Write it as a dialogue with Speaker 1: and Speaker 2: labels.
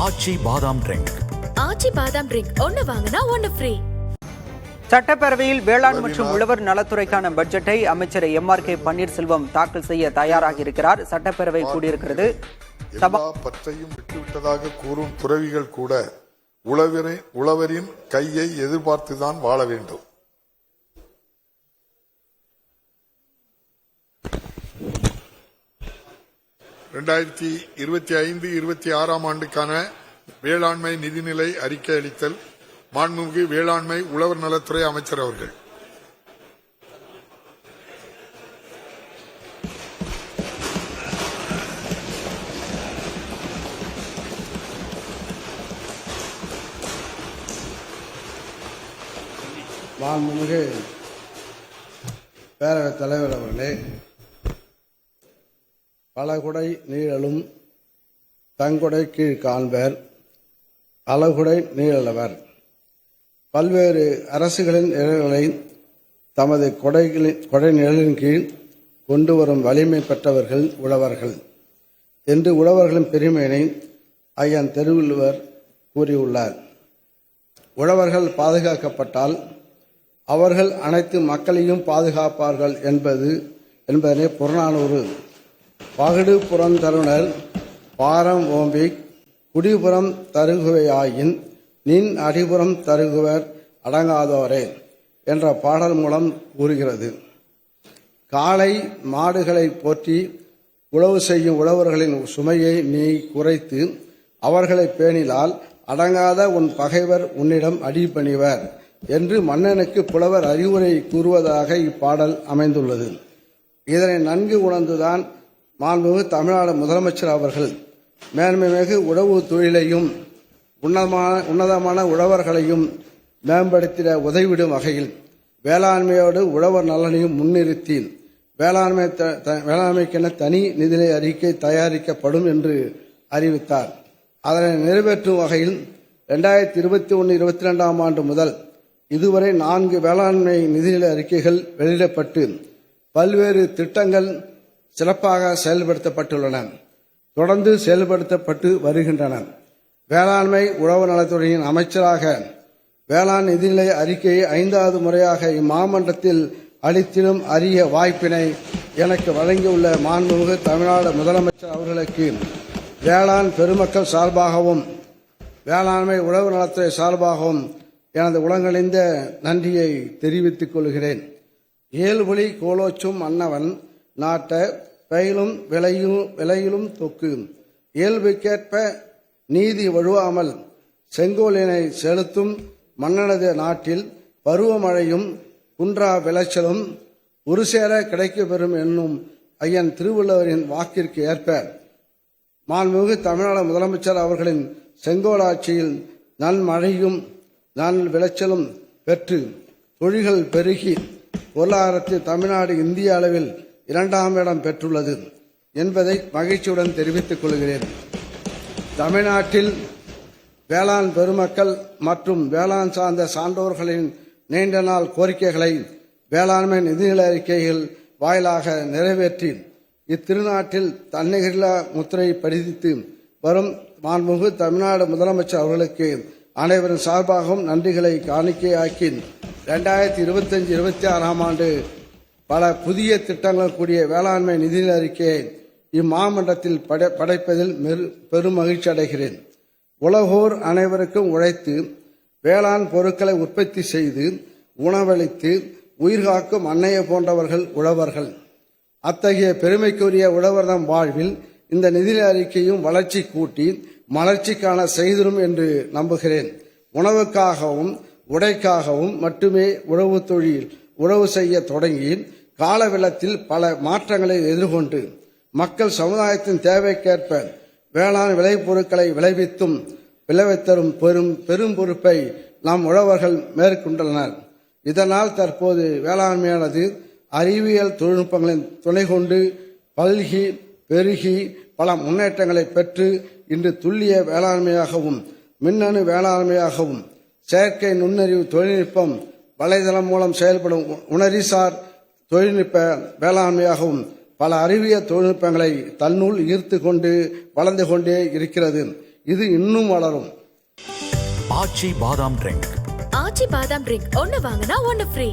Speaker 1: ஆச்சி பாதாம் ட்ரிங்க்.
Speaker 2: ஆச்சி பாதாம் ட்ரிங்க் ஒன்னு வாங்கினா ஒன்னு ஃப்ரீ.
Speaker 3: சட்டப்பேரவையில் வேளாண் மற்றும் உழவர் நலத்துறைக்கான பட்ஜெட்டை அமைச்சர் MRK பன்னீர்செல்வம் தாக்கல் செய்ய தயாராக இருக்கிறார். சட்டப்பேரவை கூடியிருக்கிறது.
Speaker 4: பற்றையும் விட்டுவிட்டதாக கூறும் துறவிகள் கூட உழவரின் கையை எதிர்பார்த்துதான் வாழ வேண்டும். இரண்டாயிரத்தி 25-26 ஆண்டுக்கான வேளாண்மை நிதிநிலை அறிக்கை அளித்தல் மாண்புமிகு வேளாண்மை உழவர் நலத்துறை அமைச்சர் அவர்கள்.
Speaker 5: மாண்புமிகு பேரவைத் தலைவர் அவர்களே, பலகுடை நீழலும் தங்குடை கீழ் காண்பர், அலகுடை நீழலவர். பல்வேறு அரசுகளின் நிழல்களை தமது கொடை நிழலின் கீழ் கொண்டு வரும் வலிமை பெற்றவர்கள் உழவர்கள் என்று உழவர்களின் பெருமையினை ஐயன் திருவள்ளுவர் கூறியுள்ளார். உழவர்கள் பாதுகாக்கப்பட்டால் அவர்கள் அனைத்து மக்களையும் பாதுகாப்பார்கள் என்பதனை புறநானூறு. பகடு புறந்தருணர் பாரம் ஓம்பி குடிபுறம் தருகுவையாயின் நின் அடிபுறம் தருகுவர் அடங்காதோரே என்ற பாடல் மூலம் கூறுகிறது. காளை மாடுகளை போற்றி உழவு செய்யும் உழவர்களின் சுமையை நீ குறைத்து அவர்களை பேணினால் அடங்காத உன் பகைவர் உன்னிடம் அடிபணிவர் என்று மன்னனுக்கு புலவர் அறிவுரை கூறுவதாக இப்பாடல் அமைந்துள்ளது. இதனை நன்கு உணர்ந்துதான் மாண்புமிகு தமிழ்நாடு முதலமைச்சர் அவர்கள் மேன்மைமிகு உழவு தொழிலையும் உன்னதமான உழவர்களையும் மேம்படுத்திட உதவிடும் வகையில் வேளாண்மையோடு உழவர் நலனையும் முன்னிறுத்தி வேளாண்மைக்கென தனி நிதிநிலை அறிக்கை தயாரிக்கப்படும் என்று அறிவித்தார். அதனை நிறைவேற்றும் வகையில் 2021-22 ஆண்டு முதல் இதுவரை 4 வேளாண்மை நிதிநிலை அறிக்கைகள் வெளியிடப்பட்டு பல்வேறு திட்டங்கள் சிறப்பாக செயல்படுத்தப்பட்டுள்ளன, தொடர்ந்து செயல்படுத்தப்பட்டு வருகின்றன. வேளாண்மை உழவு நலத்துறையின் அமைச்சராக வேளாண் நிதிநிலை அறிக்கையை 5வது முறையாக இம்மாமன்றத்தில் அளித்திடும் அரிய வாய்ப்பினை எனக்கு வழங்கியுள்ள மாண்புமிகு தமிழ்நாடு முதலமைச்சர் அவர்களுக்கு வேளாண் பெருமக்கள் சார்பாகவும் வேளாண்மை உழவு நலத்துறை சார்பாகவும் எனது உளங்கழிந்த நன்றியை தெரிவித்துக் கொள்கிறேன். ஏழ்வழி கோலோச்சும் மன்னவன் நாட்ட பயிலும் விலையிலும் தொக்கு இயல்புக்கேற்ப நீதி வழுவாமல் செங்கோலினை செலுத்தும் மன்னனது நாட்டில் பருவமழையும் குன்றா விளைச்சலும் ஒருசேர கிடைக்கப்பெறும் என்னும் ஐயன் திருவள்ளுவரின் வாக்கிற்கு ஏற்ப மாண்புமிகு தமிழ்நாடு முதலமைச்சர் அவர்களின் செங்கோலாட்சியில் நன்மழையும் நன் விளைச்சலும் பெற்று தொழில்கள் பெருகி பொருளாதாரத்தில் தமிழ்நாடு இந்திய அளவில் 2ஆம் இடம் பெற்றுள்ளது என்பதை மகிழ்ச்சியுடன் தெரிவித்துக் கொள்கிறேன். தமிழ்நாட்டில் வேளாண் பெருமக்கள் மற்றும் வேளாண் சார்ந்த சான்றோர்களின் நீண்ட நாள் கோரிக்கைகளை வேளாண்மை நிதிநிலை அறிக்கைகள் வாயிலாக நிறைவேற்றி இத்திருநாட்டில் தன்னிகரில்லா முத்திரை பதித்து வரும் மாண்புமிகு தமிழ்நாடு முதலமைச்சர் அவர்களுக்கு அனைவரின் சார்பாகவும் நன்றிகளை காணிக்கையாக்கி 2025-26 ஆண்டு பல புதிய திட்டங்கள் கூடிய வேளாண்மை நிதிநிலை அறிக்கையை இம்மாமன்றத்தில் படைப்பதில் பெரும் மகிழ்ச்சி அடைகிறேன். உலகோர் அனைவருக்கும் உழைத்து வேளாண் பொருட்களை உற்பத்தி செய்து உணவளித்து உயிர்காக்கும் அன்னையை போன்றவர்கள் உழவர்கள். அத்தகைய பெருமைக்குரிய உழவர்தம் வாழ்வில் இந்த நிதிநிலை அறிக்கையும் வளர்ச்சி கூட்டி மலர்ச்சிக்கான செய்திரும் என்று நம்புகிறேன். உணவுக்காகவும் உடைக்காகவும் மட்டுமே உழவு செய்ய தொடங்கி காலவெள்ளத்தில் பல மாற்றங்களை எதிர்கொண்டு மக்கள் சமுதாயத்தின் தேவைக்கேற்ப வேளாண் விளைபொருட்களை விளைவித்தரும் பெரும் பொறுப்பை நம் உழவர்கள் மேற்கொண்டுள்ளனர். இதனால் தற்போது வேளாண்மையானது அறிவியல் தொழில்நுட்பங்களின் துணை கொண்டு பல்கி பெருகி பல முன்னேற்றங்களை பெற்று இன்று துல்லிய வேளாண்மையாகவும் மின்னணு வேளாண்மையாகவும் செயற்கை நுண்ணறிவு தொழில்நுட்பம் வலைதளம் மூலம் செயல்படும் உணரிசார் தொழில்நுட்ப வேளாண்மையாகவும் பல அறிவியல் தொழில்நுட்பங்களை தன்னுள் ஈர்த்து கொண்டு வளர்ந்து கொண்டே இருக்கிறது. இது இன்னும் வளரும்.
Speaker 1: ஆச்சி பாதாம் ட்ரிங்க்.
Speaker 2: ஆச்சி பாதாம் ட்ரிங்க் ஒன்னு வாங்கினா ஒன்னு ஃப்ரீ.